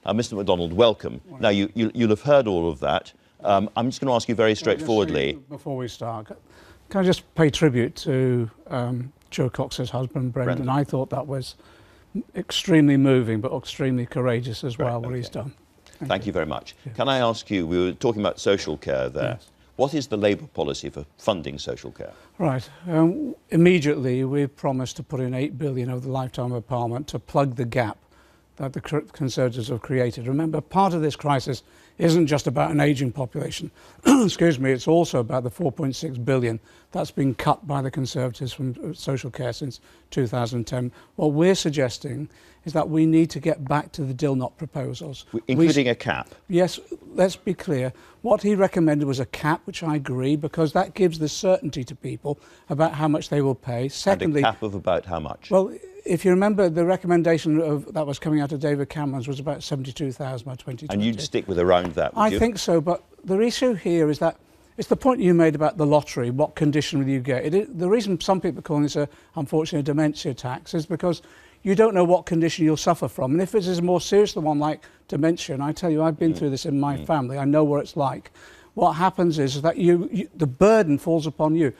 Mr. McDonnell, welcome. Now, you'll have heard all of that. I'm just going to ask you very straightforwardly. Before we start, can I just pay tribute to Joe Cox's husband, Brendan? I thought that was extremely moving, but extremely courageous as well, what he's done. Thank you very much. Yeah. Can I ask you, we were talking about social care there. Yes. What is the Labour policy for funding social care? Right. Immediately, we've promised to put in £8 billion over the lifetime of Parliament to plug the gap that the Conservatives have created. Remember, part of this crisis isn't just about an ageing population. Excuse me, it's also about the 4.6 billion that's been cut by the Conservatives from social care since 2010. What we're suggesting is that we need to get back to the Dilnot proposals. Including a cap? Yes, let's be clear. What he recommended was a cap, which I agree, because that gives the certainty to people about how much they will pay. Secondly, and a cap of about how much? Well, if you remember, the recommendation that was coming out of David Cameron's was about 72,000 by 2020. And you'd stick with around that, would you? I think so, but the issue here is that it's the point you made about the lottery, what condition will you get. The reason some people are calling this, unfortunately, a dementia tax is because you don't know what condition you'll suffer from. And if it is a more serious one like dementia, and I tell you, I've been through this in my family, I know what it's like. What happens is that the burden falls upon you.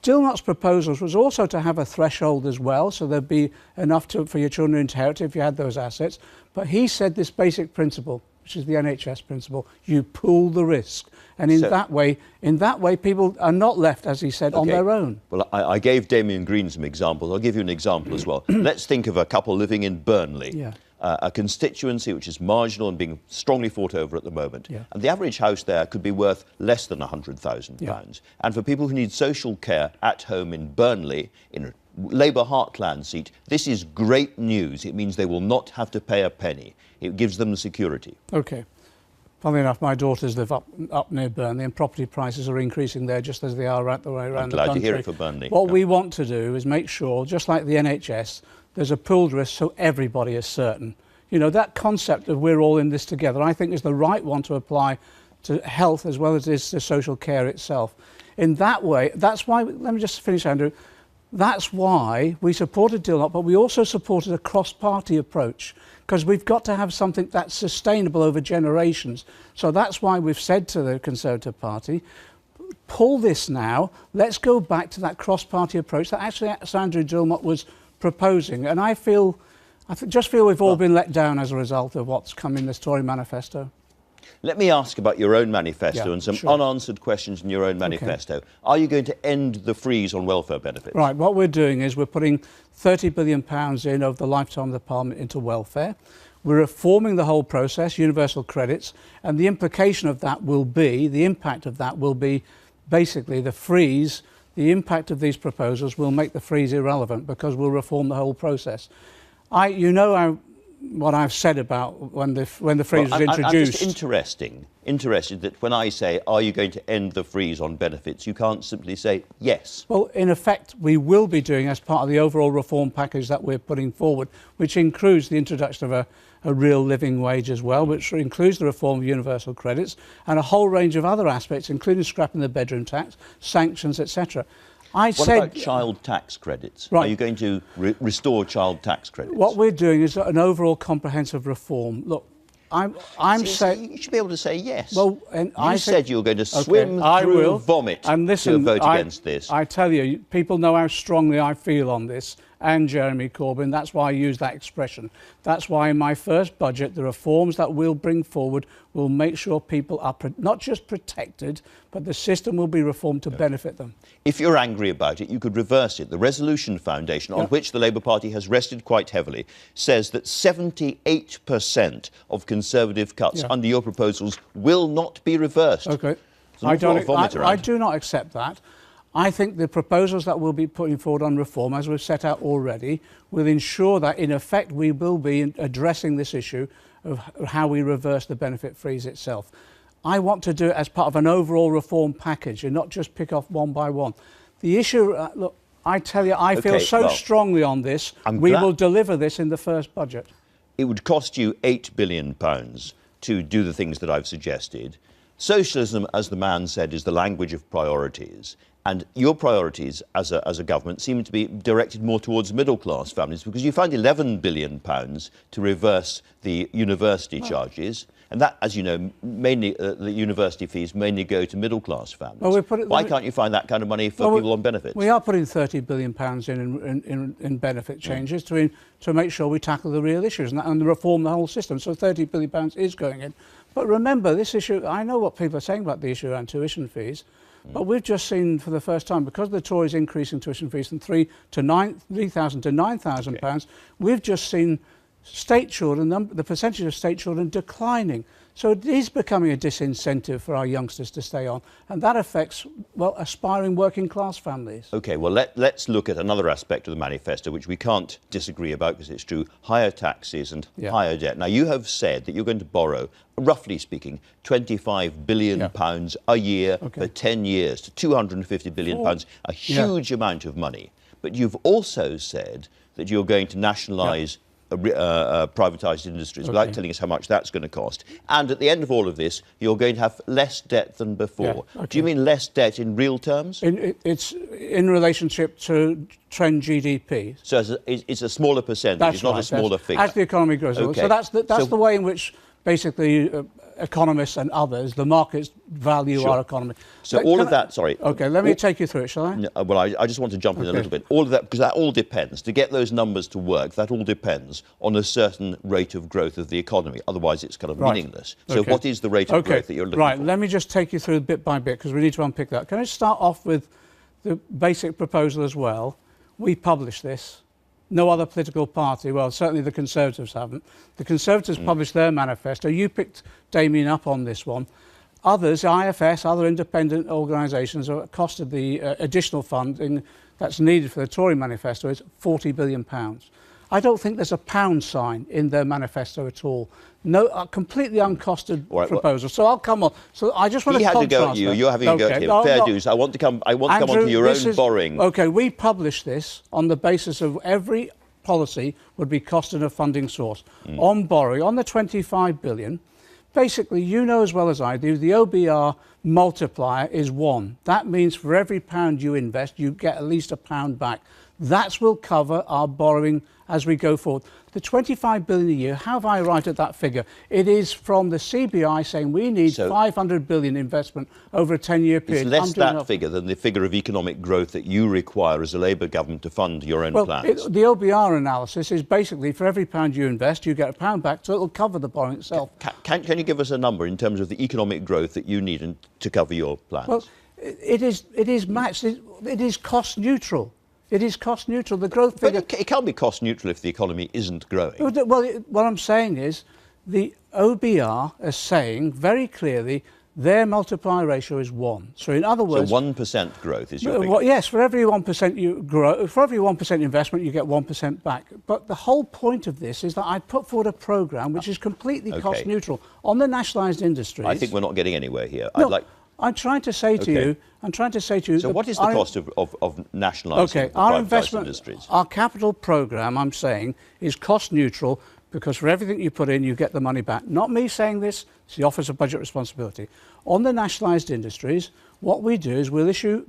Dilnot's proposals was also to have a threshold as well, so there'd be enough for your children to inherit if you had those assets. But he said this basic principle, which is the NHS principle, you pool the risk. And in that way, people are not left, as he said, on their own. Well, I gave Damien Green some examples. I'll give you an example as well. Let's think of a couple living in Burnley. Yeah. A constituency which is marginal and being strongly fought over at the moment. Yeah. And the average house there could be worth less than £100,000. Yeah. And for people who need social care at home in Burnley, in a Labour heartland seat, this is great news. It means they will not have to pay a penny. It gives them security. OK. Funnily enough, my daughters live up near Burnley, and property prices are increasing there just as they are right the way around the country. I'm glad to hear it for Burnley. What we want to do is make sure, just like the NHS, there's a pooled risk so everybody is certain. You know, that concept of we're all in this together, I think is the right one to apply to health as well as it is to social care itself. In that way, that's why, let me just finish, Andrew, that's why we supported Dilnot, but we also supported a cross-party approach, because we've got to have something that's sustainable over generations. So that's why we've said to the Conservative Party, pull this now, let's go back to that cross-party approach that actually Andrew Dilnot was proposing. And I just feel we've all been let down as a result of what's come in this Tory manifesto. Let me ask about your own manifesto and some unanswered questions in your own manifesto. Okay. Are you going to end the freeze on welfare benefits? Right, what we're doing is we're putting £30 billion in over the lifetime of the Parliament into welfare. We're reforming the whole process, universal credits, and the implication of that will be, the impact of that will be basically the freeze. The impact of these proposals will make the freeze irrelevant because we'll reform the whole process. What I've said about when the freeze was introduced. I'm just interested that when I say, are you going to end the freeze on benefits, you can't simply say yes. Well, in effect, we will be doing as part of the overall reform package that we're putting forward, which includes the introduction of a real living wage as well, which includes the reform of universal credits and a whole range of other aspects, including scrapping the bedroom tax, sanctions, etc. What about child tax credits? Right. Are you going to restore child tax credits? What we're doing is an overall comprehensive reform. Look, I'm saying... You should be able to say yes. Well, and you said you were going to swim through vomit to vote against this. I tell you, people know how strongly I feel on this, and Jeremy Corbyn. That's why I use that expression. That's why in my first budget, the reforms that we'll bring forward will make sure people are not just protected, but the system will be reformed to benefit them. If you're angry about it, you could reverse it. The Resolution Foundation, on which the Labour Party has rested quite heavily, says that 78% of Conservative cuts under your proposals will not be reversed. OK. I do not accept that. I think the proposals that we'll be putting forward on reform, as we've set out already, will ensure that, in effect, we will be addressing this issue of how we reverse the benefit freeze itself. I want to do it as part of an overall reform package and not just pick off one by one. The issue, look, I tell you, I feel so strongly on this, we will deliver this in the first budget. It would cost you £8 billion to do the things that I've suggested. Socialism, as the man said, is the language of priorities. And your priorities as a government seem to be directed more towards middle-class families, because you found £11 billion to reverse the university charges. And that, as you know, mainly the university fees mainly go to middle-class families. Well, why can't you find that kind of money for people on benefits? We are putting £30 billion in benefit changes to make sure we tackle the real issues and reform the whole system. So £30 billion is going in. But remember, this issue, I know what people are saying about the issue around tuition fees, but we've just seen for the first time, because the Tories increasing tuition fees from £3,000 to £9,000, we've just seen state children, the percentage of state children declining. So it is becoming a disincentive for our youngsters to stay on, and that affects, well, aspiring working class families. OK, well, let's look at another aspect of the manifesto, which we can't disagree about because it's true: higher taxes and higher debt. Now, you have said that you're going to borrow, roughly speaking, £25 billion a year for 10 years to £250 billion, a huge amount of money. But you've also said that you're going to nationalise privatised industries without telling us how much that's going to cost. And at the end of all of this, you're going to have less debt than before. Do you mean less debt in real terms? It's in relationship to trend GDP. So it's a smaller percentage, it's not a smaller figure. As the economy grows. So that's the way in which basically economists and others, the markets value our economy. So all of that, sorry. OK, let me take you through it, shall I? No, well, I just want to jump in a little bit. All of that, because that all depends. To get those numbers to work, that all depends on a certain rate of growth of the economy. Otherwise, it's kind of meaningless. So what is the rate of growth that you're looking for? Right, let me just take you through bit by bit, because we need to unpick that. Can I start off with the basic proposal as well? We publish this. No other political party, well, certainly the Conservatives haven't. The Conservatives published their manifesto. You picked Damien up on this one. Others, IFS, other independent organisations, have costed the additional funding that's needed for the Tory manifesto is £40 billion. I don't think there's a pound sign in their manifesto at all. No, completely uncosted proposal. So I'll come on. So I just want to contrast. He had to go at you. You're having a go at him. Fair dues. I want to come on to your own borrowing. OK, we published this on the basis of every policy would be costing a funding source. On borrowing, on the £25 billion, basically, you know as well as I do, the OBR multiplier is 1. That means for every pound you invest, you get at least a pound back. That will cover our borrowing as we go forward. The £25 billion a year, how have I arrived at that figure? It is from the CBI saying we need £500 billion investment over a 10-year period. It's less that figure than the figure of economic growth that you require as a Labour government to fund your own plans. The OBR analysis is basically for every pound you invest, you get a pound back, so it'll cover the borrowing itself. Can you give us a number in terms of the economic growth that you need to cover your plans? Well, it is matched. It is cost neutral. It is cost neutral. The growth figure... But it can't be cost neutral if the economy isn't growing. Well, what I'm saying is the OBR is saying very clearly their multiplier ratio is 1. So in other words... So 1% growth is your figure? Yes, for every 1% you grow, for every 1% investment, you get 1% back. But the whole point of this is that I put forward a programme which is completely cost neutral on the nationalised industries. I think we're not getting anywhere here. No, I'm trying to say to you... So what is the cost of nationalising our investment industries? Our capital programme, I'm saying, is cost neutral because for everything you put in, you get the money back. Not me saying this, it's the Office of Budget Responsibility. On the nationalised industries, what we do is we'll issue,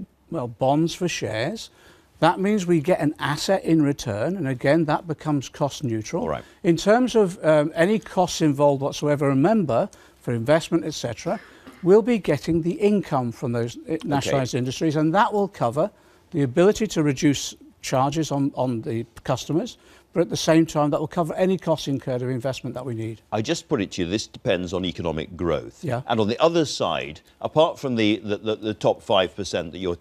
bonds for shares. That means we get an asset in return, and again, that becomes cost neutral. All right. In terms of any costs involved whatsoever, remember, for investment, etc., we'll be getting the income from those nationalised industries, and that will cover the ability to reduce charges on the customers, but at the same time that will cover any costs incurred of investment that we need. I just put it to you, this depends on economic growth. Yeah. And on the other side, apart from the top 5% that you're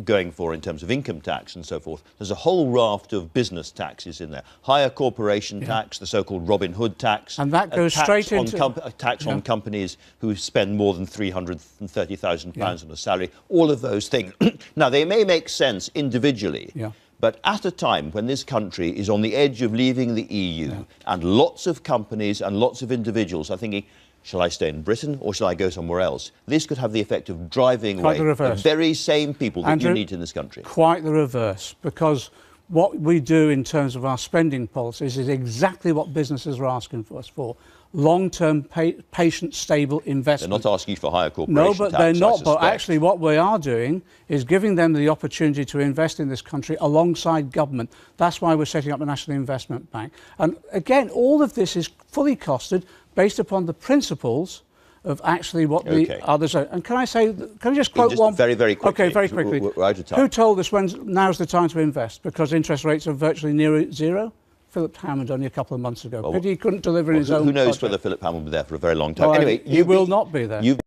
going for in terms of income tax and so forth, there's a whole raft of business taxes in there. Higher corporation tax, the so-called Robin Hood tax. And that goes straight into... A tax on companies who spend more than £330,000 on a salary. All of those things. Now, they may make sense individually. Yeah. But at a time when this country is on the edge of leaving the EU and lots of companies and lots of individuals are thinking, shall I stay in Britain or shall I go somewhere else? This could have the effect of driving away the very same people that you need in this country. Quite the reverse, because what we do in terms of our spending policies is exactly what businesses are asking for us for. long-term, patient, stable investment. They're not asking you for higher corporation No, tax. but they're not. But suspect. actually what we are doing is giving them the opportunity to invest in this country alongside government. That's why we're setting up a National Investment Bank. And again, all of this is fully costed based upon the principles of actually what the others are. And can I just quote one? Very, very quickly. Okay, very quickly. We're out of time. Who told us now's the time to invest? Because interest rates are virtually near zero? Philip Hammond only a couple of months ago. Pity he couldn't deliver in his own Who knows project. whether Philip Hammond will be there for a very long time. Well, anyway, he will not be there.